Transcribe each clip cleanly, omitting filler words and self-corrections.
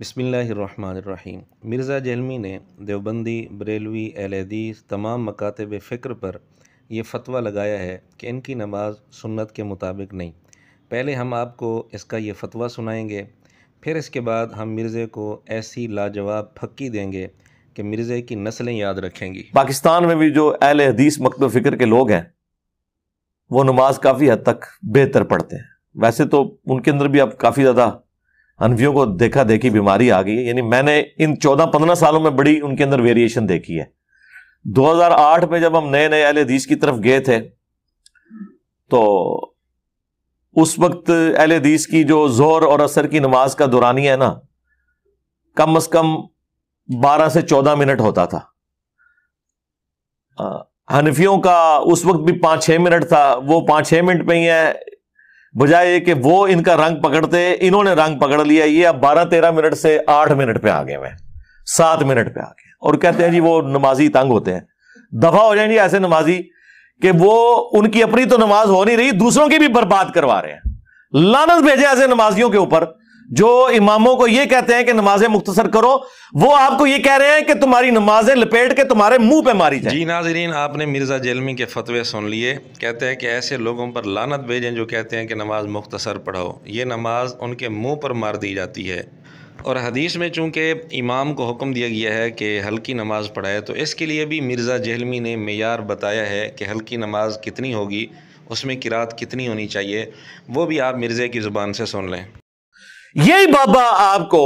बिस्मिल्लाहिर्रहमानिर्रहीम। मिर्ज़ा जहलमी ने देवबंदी, बरेलवी, अहले हदीस तमाम मकातब फ़िक्र पर यह फ़तवा लगाया है कि इनकी नमाज सुन्नत के मुताबिक नहीं। पहले हम आपको इसका ये फ़तवा सुनाएंगे, फिर इसके बाद हम मिर्ज़े को ऐसी लाजवाब फक्की देंगे कि मिर्ज़े की नस्लें याद रखेंगी। पाकिस्तान में भी जो अहले हदीस मकतब फ़िक्र के लोग हैं वो नमाज काफ़ी हद तक बेहतर पढ़ते हैं। वैसे तो उनके अंदर भी अब काफ़ी ज़्यादा हनफियों को देखा देखी बीमारी आ गई है। यानी मैंने इन 14-15 सालों में बड़ी उनके अंदर वेरिएशन देखी है। 2008 में जब हम नए नए अहले हदीस की तरफ गए थे तो उस वक्त अहले हदीस की जो जोहर और असर की नमाज का दौरानिया है ना, कम से कम 12 से 14 मिनट होता था। हनफियों का उस वक्त भी 5-6 मिनट था, वो 5-6 मिनट पे ही है। बजाय कि वो इनका रंग पकड़ते, इन्होंने रंग पकड़ लिया। ये अब 12-13 मिनट से 8 मिनट पे आ गए हैं, 7 मिनट पे आ गए, और कहते हैं जी वो नमाजी तंग होते हैं। दफा हो जाएंगे ऐसे नमाजी कि वो उनकी अपनी तो नमाज हो नहीं रही, दूसरों की भी बर्बाद करवा रहे हैं। लानत भेजे ऐसे नमाजियों के ऊपर जो इमामों को ये कहते हैं कि नमाजें मुख्तसर करो, वो आपको ये कह रहे हैं कि तुम्हारी नमाजें लपेट के तुम्हारे मुंह पे मारी जाए। जी नाज़रीन, आपने मिर्ज़ा जहलमी के फतवे सुन लिए। कहते हैं कि ऐसे लोगों पर लानत भेजें जो कहते हैं कि नमाज मुख्तसर पढ़ो। ये नमाज उनके मुंह पर मार दी जाती है। और हदीस में चूँकि इमाम को हुक्म दिया गया है कि हल्की नमाज पढ़ाए, तो इसके लिए भी मिर्ज़ा जहलमी ने मेयार बताया है कि हल्की नमाज कितनी होगी, उसमें किरात कितनी होनी चाहिए। वो भी आप मिर्ज़े की ज़ुबान से सुन लें। यही बाबा आपको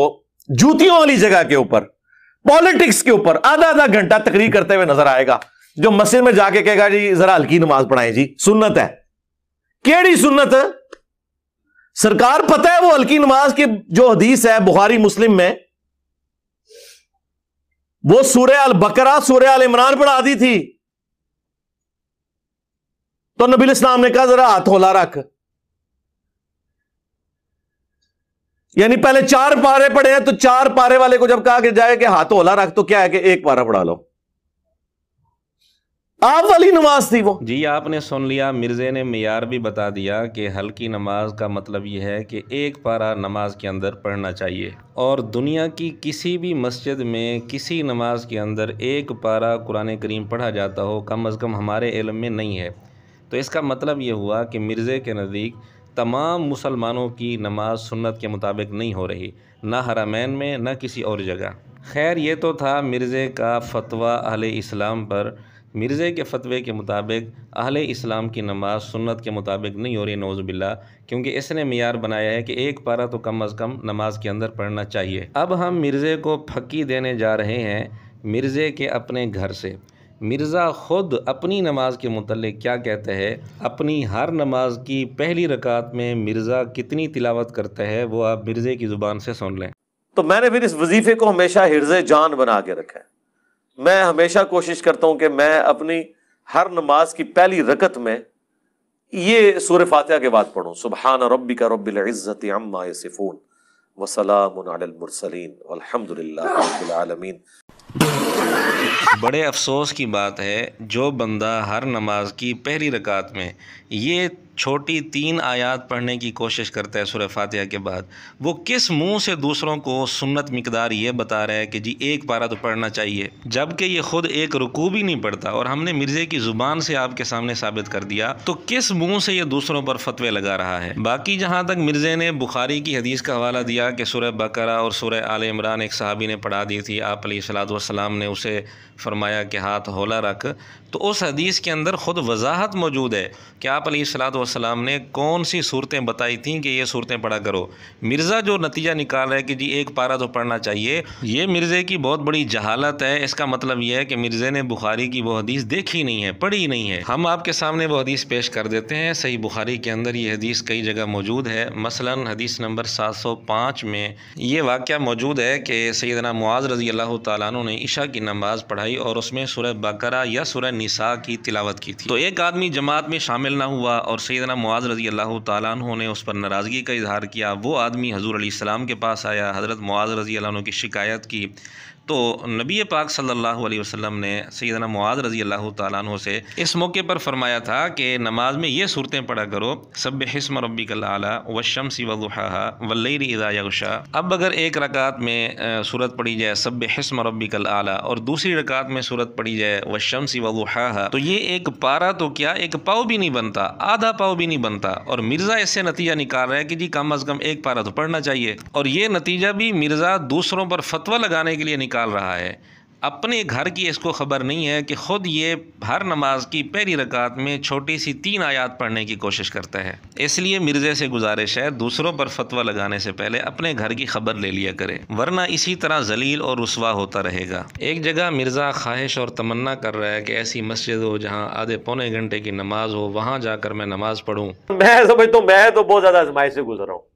जूतियों वाली जगह के ऊपर, पॉलिटिक्स के ऊपर आधा आधा घंटा तकरीर करते हुए नजर आएगा, जो मस्जिद में जाके कहेगा जी जरा हल्की नमाज पढ़ाएं जी, सुन्नत है। केड़ी सुन्नत है? सरकार पता है वो हल्की नमाज की जो हदीस है बुखारी मुस्लिम में, वो सूरह अल बकरा सूरह अल इमरान पढ़ा दी थी। तो नबी इस्लाम ने कहा जरा हाथ होला रख। यानी पहले 4 पारे पढ़े हैं, तो 4 पारे वाले को जब कहा कि जाए कि हाथ होला रख, तो क्या है कि 1 पारा पढ़ा लो। आप वाली नमाज थी वो। जी आपने सुन लिया, मिर्ज़े ने मेयार भी बता दिया कि हल्की नमाज का मतलब यह है कि 1 पारा नमाज के अंदर पढ़ना चाहिए। और दुनिया की किसी भी मस्जिद में किसी नमाज के अंदर 1 पारा कुरान करीम पढ़ा जाता हो, कम अज़ कम हमारे इल्म में नहीं है। तो इसका मतलब ये हुआ कि मिर्ज़े के नज़दीक तमाम मुसलमानों की नमाज सुन्नत के मुताबिक नहीं हो रही, ना हरमैन में ना किसी और जगह। खैर ये तो था मिर्ज़े का फ़तवा अहले इस्लाम पर। मिर्ज़े के फ़तवे के मुताबिक अहले इस्लाम की नमाज सुन्नत के मुताबिक नहीं हो रही, नौज़ बिल्लाह, क्योंकि इसने मियार बनाया है कि 1 पारा तो कम अज़ कम नमाज के अंदर पढ़ना चाहिए। अब हम मिर्ज़े को फक्की देने जा रहे हैं मिर्ज़े के अपने घर से। मिर्ज़ा ख़ुद अपनी नमाज के मुतल्लिक़ क्या कहते हैं, अपनी हर नमाज की पहली रकात में मिर्ज़ा कितनी तिलावत करता है, वो आप मिर्ज़े की ज़ुबान से सुन लें। तो मैंने फिर इस वजीफे को हमेशा हिर्ज़े जान बना के रखा है। मैं हमेशा कोशिश करता हूं कि मैं अपनी हर नमाज की पहली रकत में ये सूरह फातिहा के बाद पढ़ूं, सुब्हान रब्बिका रब्बिल इज़्ज़ति अम्मा यसिफून व सलामुन अलल मुरसलीन वल्हम्दुलिल्लाहि रब्बिल आलमीन। बड़े अफसोस की बात है, जो बंदा हर नमाज की पहली रकात में ये छोटी 3 आयात पढ़ने की कोशिश करता है सूरह फातिहा के बाद, वो किस मुंह से दूसरों को सुन्नत मिकदार ये बता रहा है कि जी 1 पारा तो पढ़ना चाहिए, जबकि ये खुद एक रुकू भी नहीं पढ़ता। और हमने मिर्ज़े की ज़ुबान से आपके सामने साबित कर दिया, तो किस मुंह से ये दूसरों पर फतवे लगा रहा है। बाकी जहाँ तक मिर्ज़े ने बुखारी की हदीस का हवाला दिया कि सूरह बकरा और सूरह आल इमरान एक सहाबी ने पढ़ा दी थी, आप अलैहिस्सलातु वस्सलाम ने उसे फरमाया कि हाथ होला रख, तो उस हदीस के अंदर ख़ुद वजाहत मौजूद है कि आप अलैहिस्सलातु वस्सलाम ने कौन सी सूरतें बताई थीं कि ये सूरतें पढ़ा करो। मिर्ज़ा जो नतीजा निकाल रहा है कि जी 1 पारा तो पढ़ना चाहिए, ये मिर्ज़े की बहुत बड़ी जहालत है। इसका मतलब ये है कि मिर्ज़े ने बुखारी की वो हदीस देखी नहीं है, पढ़ी नहीं है। हम आपके सामने वो हदीस पेश कर देते हैं। सही बुखारी के अंदर ये हदीस कई जगह मौजूद है। मसलन हदीस नंबर 705 में ये वाक़या मौजूद है कि सैयदना मुआज़ रज़ी अल्लाह तआला अन्हु ने इशा की नमाज़ पढ़ाई और उसमें सूरह बकरा या सूरह निसा की तिलावत की थी। तो एक आदमी जमात में शामिल ना हुआ और सैयदना मुआज़ रज़ी अल्लाह तआला अन्हु ने उस पर नाराज़गी का इजहार किया। वो आदमी हज़ूर अलैहिस्सलाम के पास आया, हज़रत मुआज़ रज़ी अल्लाह अन्हु की शिकायत की, तो नबी पाक सल्लल्लाहु अलैहि वसल्लम ने सैयदना मुआज़ रज़ी अल्लाह तआला अन्हु से इस मौके पर फरमाया था कि नमाज में ये सूरतें पढ़ा करो, सब्बिहिस्म रब्बिकल आला वश्शम्सि वज़ुहाहा वल्लैलि इज़ा यग़शा। अब अगर एक रकात में सूरत पढ़ी जाए सब्बिहिस्म रब्बिकल आला और दूसरी रकात में सूरत पढ़ी जाए वश्शम्सि वज़ुहाहा, तो ये एक पारा तो क्या एक पाव भी नहीं बनता, आधा पाव भी नहीं बनता। और मिर्ज़ा इससे नतीजा निकाल रहा है कि जी कम अज़ कम एक पारा तो पढ़ना चाहिए। और ये नतीजा भी मिर्ज़ा दूसरों पर फतवा लगाने के लिए निकाल रहा है, अपने घर की इसको खबर नहीं है कि ख़ुद ये हर नमाज की पहली रकात में छोटी सी 3 आयात पढ़ने की कोशिश करता है। इसलिए मिर्ज़े से गुजारिश है दूसरों पर फतवा लगाने से पहले अपने घर की खबर ले लिया करे, वरना इसी तरह जलील और रुस्वा होता रहेगा। एक जगह मिर्ज़ा ख्वाहिश और तमन्ना कर रहा है कि ऐसी मस्जिद हो जहाँ आधे पौने घंटे की नमाज हो, वहाँ जाकर मैं नमाज पढ़ूँ। मैं समझता हूँ मैं तो बहुत ज़्यादा आजमाइश से गुजर रहा हूँ।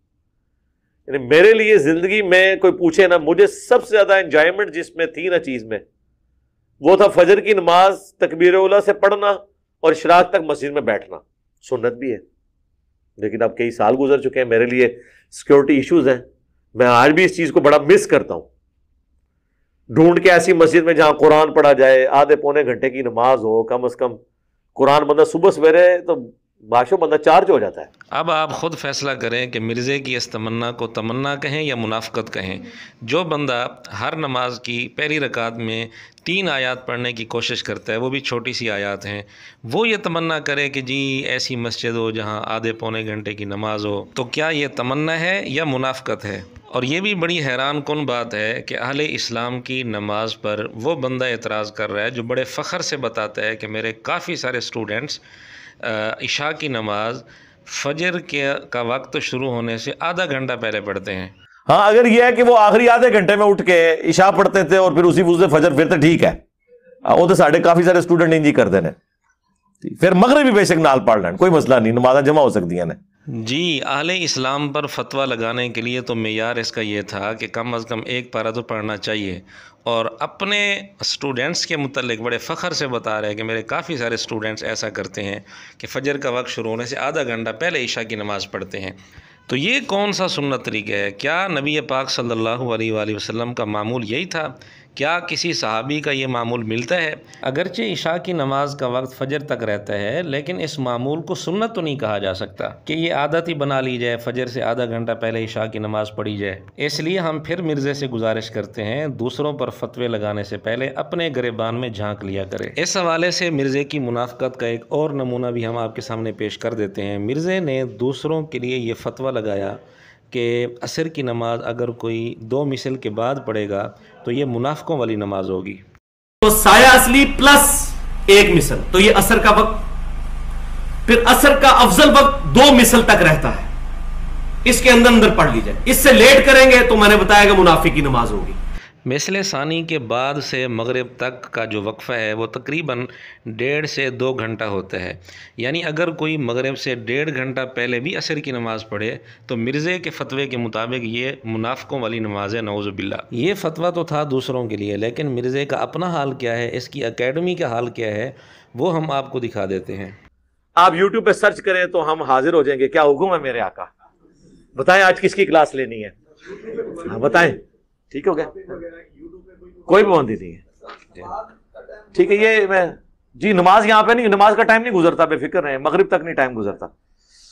मेरे लिए जिंदगी में कोई पूछे ना, मुझे सबसे ज्यादा एंजॉयमेंट जिसमें थी ना चीज में, वो था फजर की नमाज तकबीर-ए-औला से पढ़ना और इशराक तक मस्जिद में बैठना। सुन्नत भी है, लेकिन अब कई साल गुजर चुके हैं, मेरे लिए सिक्योरिटी इश्यूज हैं, मैं आज भी इस चीज को बड़ा मिस करता हूं। ढूंढ के ऐसी मस्जिद में जहां कुरान पढ़ा जाए, आधे पौने घंटे की नमाज हो, कम अज कम कुरान बंदा सुबह सवेरे तो बाशो बंदा चार्ज हो जाता है। अब आप ख़ुद फैसला करें कि मिर्ज़े की इस तमन्ना को तमन्ना कहें या मुनाफ़क़त कहें। जो बंदा हर नमाज की पहली रकात में 3 आयात पढ़ने की कोशिश करता है, वो भी छोटी सी आयात हैं, वो ये तमन्ना करे कि जी ऐसी मस्जिद हो जहाँ आधे पौने घंटे की नमाज हो, तो क्या ये तमन्ना है या मुनाफ़क़त है? और ये भी बड़ी हैरान कुन बात है कि अहले इस्लाम की नमाज पर वो बंदा एतराज़ कर रहा है जो बड़े फ़ख्र से बताता है कि मेरे काफ़ी सारे स्टूडेंट्स इशा की नमाज फजर का वक्त शुरू होने से आधा घंटा पहले पढ़ते हैं। हाँ, अगर यह है कि वो आखिरी आधे घंटे में उठ के इशा पढ़ते थे और फिर उसी वजह फजर, फिर तो ठीक है। वो तो साढ़े काफी सारे स्टूडेंट इंजी करते हैं, फिर मगरिब भी बेशक नाल पढ़ लें, कोई मसला नहीं, नमाज़ जमा हो सकती हैं। जी, अहले इस्लाम पर फतवा लगाने के लिए तो मेयार इसका ये था कि कम अज़ कम एक पारा तो पढ़ना चाहिए, और अपने स्टूडेंट्स के मुतल्लिक बड़े फ़ख्र से बता रहे हैं कि मेरे काफ़ी सारे स्टूडेंट्स ऐसा करते हैं कि फ़जर का वक्त शुरू होने से आधा घंटा पहले इशा की नमाज़ पढ़ते हैं। तो ये कौन सा सुन्नत तरीक़ा है? क्या नबी पाक सल्लल्लाहु अलैहि वसल्लम का मामूल यही था? क्या किसी सहाबी का ये मामूल मिलता है? अगरचे इशा की नमाज का वक्त फजर तक रहता है, लेकिन इस मामूल को सुन्नत तो नहीं कहा जा सकता कि ये आदत ही बना ली जाए, फजर से आधा घंटा पहले इशा की नमाज पढ़ी जाए। इसलिए हम फिर मिर्ज़े से गुजारिश करते हैं दूसरों पर फतवे लगाने से पहले अपने गिरेबान में झांक लिया करें। इस हवाले से मिर्ज़े की मुनाफ़क़त का एक और नमूना भी हम आपके सामने पेश कर देते हैं। मिर्ज़े ने दूसरों के लिए ये फतवा लगाया कि असर की नमाज अगर कोई 2 मिसल के बाद पढ़ेगा तो ये मुनाफ़िकों वाली नमाज होगी। तो साया असली प्लस 1 मिसल, तो ये असर का वक्त, फिर असर का अफजल वक्त 2 मिसल तक रहता है, इसके अंदर अंदर पढ़ लीजिए। इससे लेट करेंगे तो मैंने बताया कि मुनाफिक की नमाज होगी। मिसल सानी के बाद से मगरिब तक का जो वक्फ़ा है वो तकरीबन 1.5 से 2 घंटा होता है। यानी अगर कोई मगरिब से 1.5 घंटा पहले भी असर की नमाज़ पढ़े तो मिर्ज़े के फ़तवे के मुताबिक ये मुनाफ़िकों वाली नमाज है, नऊज़ु बिल्लाह। ये फ़तवा तो था दूसरों के लिए, लेकिन मिर्ज़े का अपना हाल क्या है, इसकी एकेडमी का हाल क्या है, वो हम आपको दिखा देते हैं। आप यूट्यूब पे सर्च करें तो हम हाजिर हो जाएंगे। क्या हुक्म है मेरे आका? बताएं आज किसकी क्लास लेनी है? हाँ बताएं, ठीक हो गया, कोई पाबंदी नहीं है, ठीक है। ये मैं जी नमाज यहाँ पे नहीं, नमाज का टाइम नहीं गुजरता, बेफिक्र रहे, मगरिब तक नहीं टाइम गुजरता।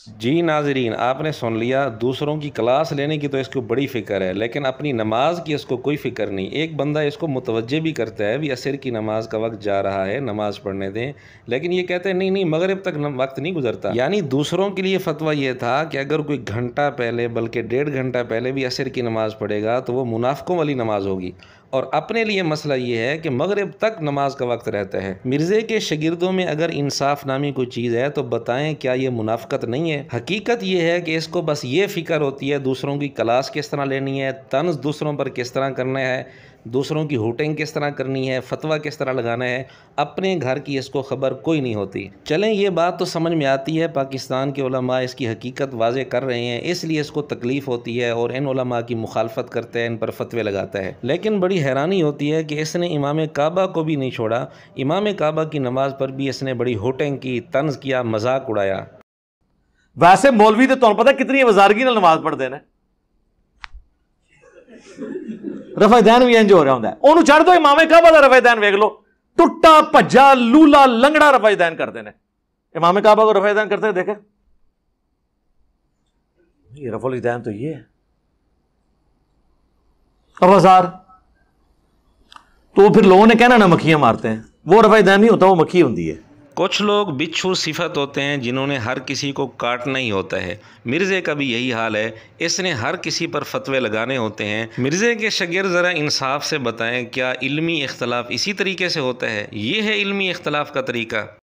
जी नाज़रीन, आपने सुन लिया, दूसरों की क्लास लेने की तो इसको बड़ी फ़िक्र है, लेकिन अपनी नमाज की इसको कोई फ़िक्र नहीं। एक बंदा इसको मुतवज्जे भी करता है भी असर की नमाज का वक्त जा रहा है, नमाज पढ़ने दें, लेकिन ये कहते हैं नहीं नहीं मगरिब तक वक्त नहीं गुजरता। यानी दूसरों के लिए फ़तवा ये था कि अगर कोई घंटा पहले बल्कि 1.5 घंटा पहले भी असर की नमाज़ पढ़ेगा तो वो मुनाफ़िकों वाली नमाज होगी, और अपने लिए मसला ये है कि मगरिब तक नमाज का वक्त रहता है। मिर्ज़े के शागिर्दों में अगर इंसाफ नामी कोई चीज़ है तो बताएं, क्या ये मुनाफ़िकत नहीं है? हकीकत ये है कि इसको बस ये फ़िक्र होती है दूसरों की क्लास किस तरह लेनी है, तंज़ दूसरों पर किस तरह करना है, दूसरों की हुटिंग किस तरह करनी है, फतवा किस तरह लगाना है, अपने घर की इसको ख़बर कोई नहीं होती। चलें, ये बात तो समझ में आती है, पाकिस्तान के उलमा इसकी हकीकत वाज़े कर रहे हैं, इसलिए इसको तकलीफ़ होती है और इन उलमा की मुखालफत करते हैं, इन पर फतवे लगाता है। लेकिन बड़ी हैरानी होती है कि इसने इमाम काबा को भी नहीं छोड़ा, इमाम काबा की नमाज पर भी इसने बड़ी हुटिंग की, तंज़ किया, मजाक उड़ाया। वैसे मौलवी तो तुम्हें पता कितनी वजारगी नमाज पढ़ते हैं, रफादैन भी इंज हो रहा होंगे। ਉਹਨੂੰ ਛੱਡ ਦੋ, ਇਮਾਮ ਕਾਬਾ ਦਾ रफादैन वेख लो, टुट्टा भज्जा लूला लंगड़ा रफादैन करते हैं। इमाम काबा को रफादैन करते देखे? ये रफुल दैन तो ये है। अबाजार तो फिर लोगों ने कहना ना मक्खियां मारते हैं, वो रफादैन नहीं होता, वो मक्खी होती है। कुछ लोग बिच्छू सिफत होते हैं जिन्होंने हर किसी को काटना ही होता है। मिर्ज़े का भी यही हाल है, इसने हर किसी पर फतवे लगाने होते हैं। मिर्ज़े के शागिर्द ज़रा इंसाफ से बताएं, क्या इल्मी इख्तलाफ इसी तरीके से होता है? ये है इल्मी इख्तलाफ का तरीका?